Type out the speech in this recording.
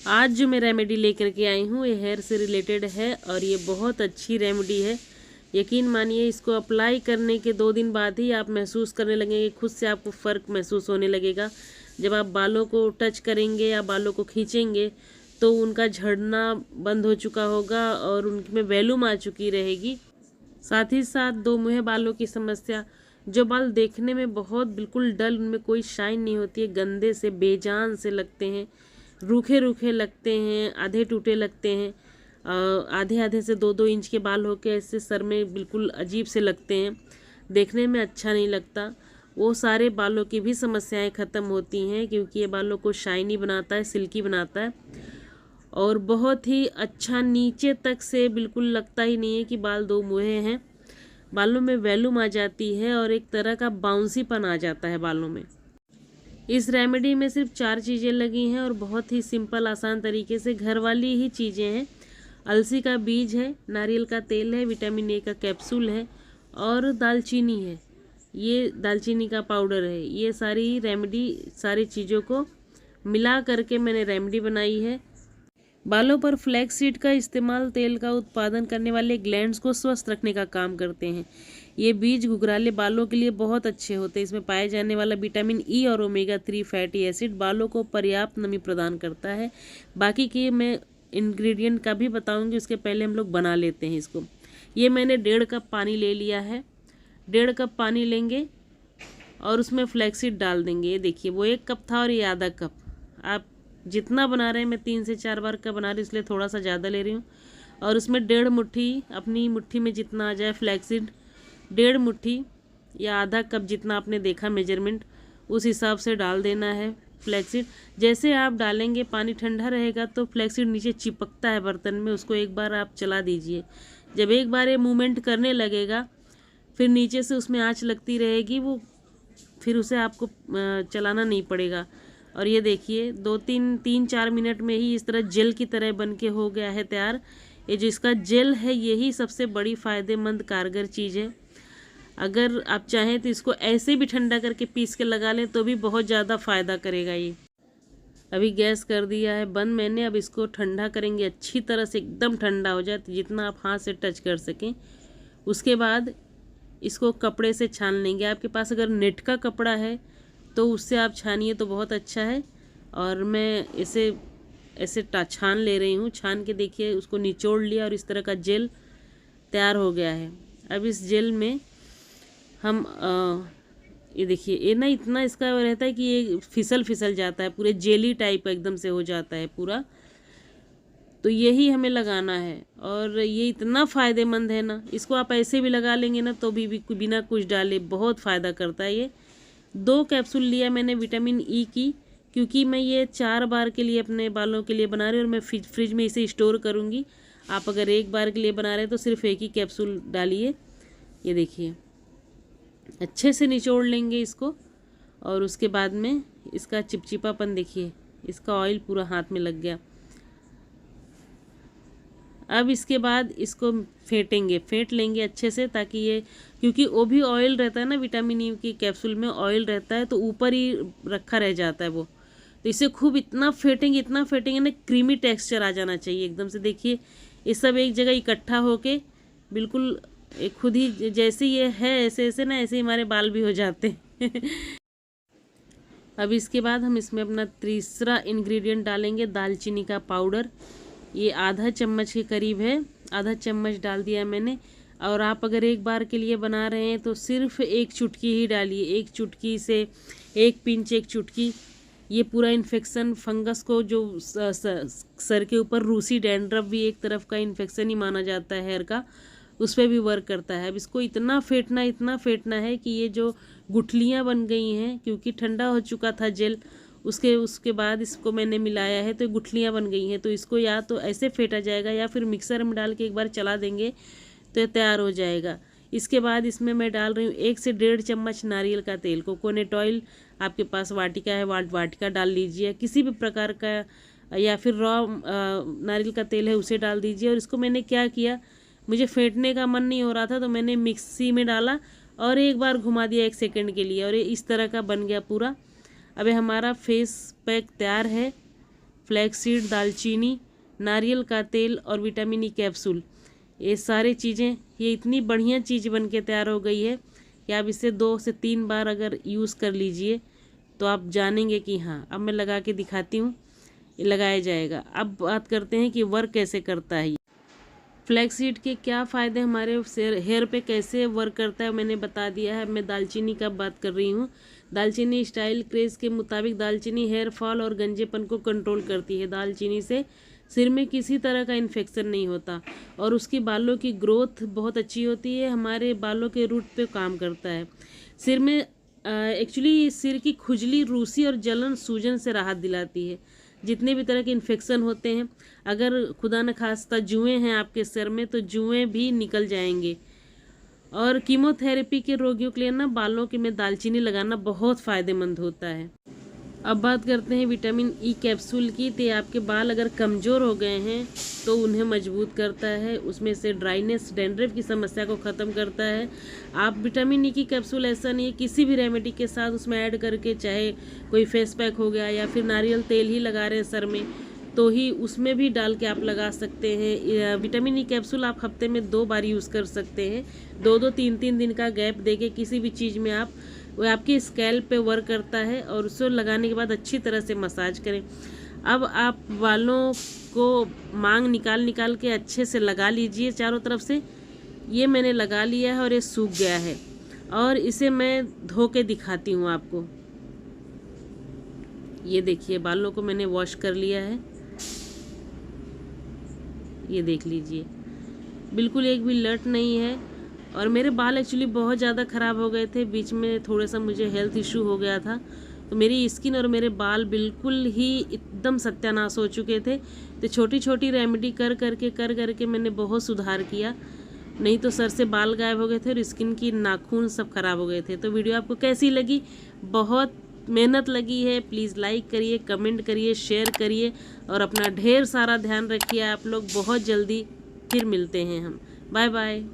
आज जो मैं रेमेडी लेकर के आई हूँ ये हेयर से रिलेटेड है और ये बहुत अच्छी रेमेडी है। यकीन मानिए इसको अप्लाई करने के 2 दिन बाद ही आप महसूस करने लगेंगे, खुद से आपको फ़र्क महसूस होने लगेगा। जब आप बालों को टच करेंगे या बालों को खींचेंगे तो उनका झड़ना बंद हो चुका होगा और उनमें वैल्यूम आ चुकी रहेगी। साथ ही साथ दो मुँहे बालों की समस्या, जो बाल देखने में बहुत बिल्कुल डल, उनमें कोई शाइन नहीं होती है, गंदे से बेजान से लगते हैं, रूखे रूखे लगते हैं, आधे टूटे लगते हैं, आधे आधे से 2-2 इंच के बाल होके ऐसे सर में बिल्कुल अजीब से लगते हैं, देखने में अच्छा नहीं लगता। वो सारे बालों की भी समस्याएं ख़त्म होती हैं क्योंकि ये बालों को शाइनी बनाता है, सिल्की बनाता है और बहुत ही अच्छा नीचे तक से बिल्कुल लगता ही नहीं है कि बाल दो मुँहे हैं। बालों में वैल्यूम आ जाती है और एक तरह का बाउंसीपन आ जाता है बालों में। इस रेमेडी में सिर्फ 4 चीज़ें लगी हैं और बहुत ही सिंपल आसान तरीके से घर वाली ही चीज़ें हैं। अलसी का बीज है, नारियल का तेल है, विटामिन ए का कैप्सूल है और दालचीनी है। ये दालचीनी का पाउडर है। ये सारी रेमेडी, सारी चीज़ों को मिला करके मैंने रेमेडी बनाई है। बालों पर फ्लैक्स सीड का इस्तेमाल तेल का उत्पादन करने वाले ग्लैंड्स को स्वस्थ रखने का काम करते हैं। ये बीज घुघराले बालों के लिए बहुत अच्छे होते हैं। इसमें पाए जाने वाला विटामिन ई और ओमेगा 3 फैटी एसिड बालों को पर्याप्त नमी प्रदान करता है। बाकी के मैं इंग्रेडिएंट का भी बताऊंगी, उसके पहले हम लोग बना लेते हैं इसको। ये मैंने 1.5 कप पानी ले लिया है। 1.5 कप पानी लेंगे और उसमें फ्लैक्स सीड डाल देंगे। ये देखिए, वो 1 कप था और ये आधा कप। आप जितना बना रहे हैं, मैं 3 से 4 बार का बना रही हूँ इसलिए थोड़ा सा ज़्यादा ले रही हूँ। और उसमें 1.5 मुट्ठी, अपनी मुट्ठी में जितना आ जाए फ्लैक्स सीड, 1.5 मुट्ठी या आधा कप जितना आपने देखा मेजरमेंट, उस हिसाब से डाल देना है फ्लैक्स सीड। जैसे आप डालेंगे पानी ठंडा रहेगा तो फ्लैक्स सीड नीचे चिपकता है बर्तन में, उसको एक बार आप चला दीजिए। जब एक बार ये मूवमेंट करने लगेगा फिर नीचे से उसमें आँच लगती रहेगी, वो फिर उसे आपको चलाना नहीं पड़ेगा। और ये देखिए 3-4 मिनट में ही इस तरह जेल की तरह बन के हो गया है तैयार। ये जो इसका जेल है यही सबसे बड़ी फ़ायदेमंद कारगर चीज़ है। अगर आप चाहें तो इसको ऐसे भी ठंडा करके पीस के लगा लें तो भी बहुत ज़्यादा फ़ायदा करेगा ये। अभी गैस कर दिया है बंद मैंने। अब इसको ठंडा करेंगे अच्छी तरह से, एकदम ठंडा हो जाए जितना आप हाथ से टच कर सकें। उसके बाद इसको कपड़े से छान लेंगे। आपके पास अगर नेट का कपड़ा है तो उससे आप छानिए तो बहुत अच्छा है। और मैं इसे ऐसे छान ले रही हूँ। छान के देखिए उसको निचोड़ लिया और इस तरह का जेल तैयार हो गया है। अब इस जेल में हम ये देखिए, ये ना इतना इसका रहता है कि ये फिसल जाता है, पूरे जेली टाइप एकदम से हो जाता है पूरा। तो यही हमें लगाना है और ये इतना फ़ायदेमंद है ना, इसको आप ऐसे भी लगा लेंगे ना तो भी बिना कुछ डाले बहुत फ़ायदा करता है ये। 2 कैप्सूल लिया मैंने विटामिन ई की, क्योंकि मैं ये 4 बार के लिए अपने बालों के लिए बना रही हूँ और मैं फ्रिज में इसे स्टोर करूँगी। आप अगर 1 बार के लिए बना रहे हैं तो सिर्फ 1 ही कैप्सूल डालिए। ये देखिए, अच्छे से निचोड़ लेंगे इसको और उसके बाद में इसका चिपचिपापन देखिए, इसका ऑयल पूरा हाथ में लग गया। अब इसके बाद इसको फेंट लेंगे अच्छे से, ताकि ये, क्योंकि वो भी ऑयल रहता है ना, विटामिन ई की कैप्सूल में ऑयल रहता है तो ऊपर ही रखा रह जाता है वो। तो इसे खूब इतना फेंटेंगे ना, क्रीमी टेक्सचर आ जाना चाहिए एकदम से। देखिए ये सब एक जगह इकट्ठा होके बिल्कुल खुद ही जैसे ये है ऐसे ऐसे ना, ऐसे ही हमारे बाल भी हो जाते हैं। अब इसके बाद हम इसमें अपना तीसरा इंग्रेडिएंट डालेंगे, दालचीनी का पाउडर। ये आधा चम्मच के करीब है, आधा चम्मच डाल दिया मैंने। और आप अगर 1 बार के लिए बना रहे हैं तो सिर्फ 1 चुटकी ही डालिए, 1 चुटकी से 1 पिंच, 1 चुटकी। ये पूरा इन्फेक्शन, फंगस को, जो सर के ऊपर रूसी डैंड्रफ भी एक तरफ का इन्फेक्शन ही माना जाता है हेयर का, उस पर भी वर्क करता है। अब इसको इतना फेंटना है कि ये जो गुठलियाँ बन गई हैं, क्योंकि ठंडा हो चुका था जेल, उसके बाद इसको मैंने मिलाया है तो गुठलियाँ बन गई हैं। तो इसको या तो ऐसे फेंटा जाएगा या फिर मिक्सर में डाल के एक बार चला देंगे तो ये तैयार हो जाएगा। इसके बाद इसमें मैं डाल रही हूँ 1 से 1.5 चम्मच नारियल का तेल। कोकोनट ऑयल, आपके पास वाटिका है वाटिका डाल लीजिए, किसी भी प्रकार का, या फिर रॉ नारियल का तेल है उसे डाल दीजिए। और इसको मैंने क्या किया, मुझे फेंटने का मन नहीं हो रहा था तो मैंने मिक्सी में डाला और एक बार घुमा दिया 1 सेकंड के लिए और ये इस तरह का बन गया पूरा। अब हमारा फेस पैक तैयार है। फ्लैक्सीड, दालचीनी, नारियल का तेल और विटामिन ई कैप्सूल, ये सारे चीज़ें, ये इतनी बढ़िया चीज़ बन के तैयार हो गई है कि आप इसे 2 से 3 बार अगर यूज़ कर लीजिए तो आप जानेंगे कि हाँ। अब मैं लगा के दिखाती हूँ, ये लगाया जाएगा। अब बात करते हैं कि वर्क कैसे करता है। फ्लैक्सीड के क्या फ़ायदे हमारे हेयर पे कैसे वर्क करता है मैंने बता दिया है। मैं दालचीनी का बात कर रही हूँ। दालचीनी स्टाइल क्रेज़ के मुताबिक दालचीनी हेयर फॉल और गंजेपन को कंट्रोल करती है। दालचीनी से सिर में किसी तरह का इन्फेक्शन नहीं होता और उसकी बालों की ग्रोथ बहुत अच्छी होती है। हमारे बालों के रूट पे काम करता है। सिर में एक्चुअली सिर की खुजली, रूसी और जलन, सूजन से राहत दिलाती है। जितने भी तरह के इन्फेक्शन होते हैं, अगर खुदा न खास्ता जुएँ हैं आपके सिर में तो जुएँ भी निकल जाएंगे। और कीमोथेरेपी के रोगियों के लिए ना बालों के में दालचीनी लगाना बहुत फ़ायदेमंद होता है। अब बात करते हैं विटामिन ई कैप्सूल की। तो आपके बाल अगर कमज़ोर हो गए हैं तो उन्हें मजबूत करता है, उसमें से ड्राइनेस, डैंड्रफ की समस्या को ख़त्म करता है। आप विटामिन ई की कैप्सूल ऐसा नहीं है, किसी भी रेमेडी के साथ उसमें ऐड करके, चाहे कोई फेस पैक हो गया या फिर नारियल तेल ही लगा रहे हैं सर में, तो ही उसमें भी डाल के आप लगा सकते हैं। विटामिन ई कैप्सूल आप हफ्ते में 2 बार यूज़ कर सकते हैं। 2-2, 3-3 दिन का गैप देके किसी भी चीज़ में आप, वो आपके स्कैल्प पे वर्क करता है और उसको लगाने के बाद अच्छी तरह से मसाज करें। अब आप बालों को मांग निकाल के अच्छे से लगा लीजिए चारों तरफ से। ये मैंने लगा लिया है और ये सूख गया है और इसे मैं धो के दिखाती हूँ आपको। ये देखिए, बालों को मैंने वॉश कर लिया है, ये देख लीजिए, बिल्कुल एक भी लट नहीं है। और मेरे बाल एक्चुअली बहुत ज़्यादा ख़राब हो गए थे, बीच में थोड़ा सा मुझे हेल्थ इशू हो गया था, तो मेरी स्किन और मेरे बाल बिल्कुल ही एकदम सत्यानाश हो चुके थे। तो छोटी छोटी रेमेडी कर करके मैंने बहुत सुधार किया, नहीं तो सर से बाल गायब हो गए थे और स्किन की नाखून सब ख़राब हो गए थे। तो वीडियो आपको कैसी लगी? बहुत मेहनत लगी है। प्लीज़ लाइक करिए, कमेंट करिए, शेयर करिए और अपना ढेर सारा ध्यान रखिए आप लोग। बहुत जल्दी फिर मिलते हैं हम। Bye bye.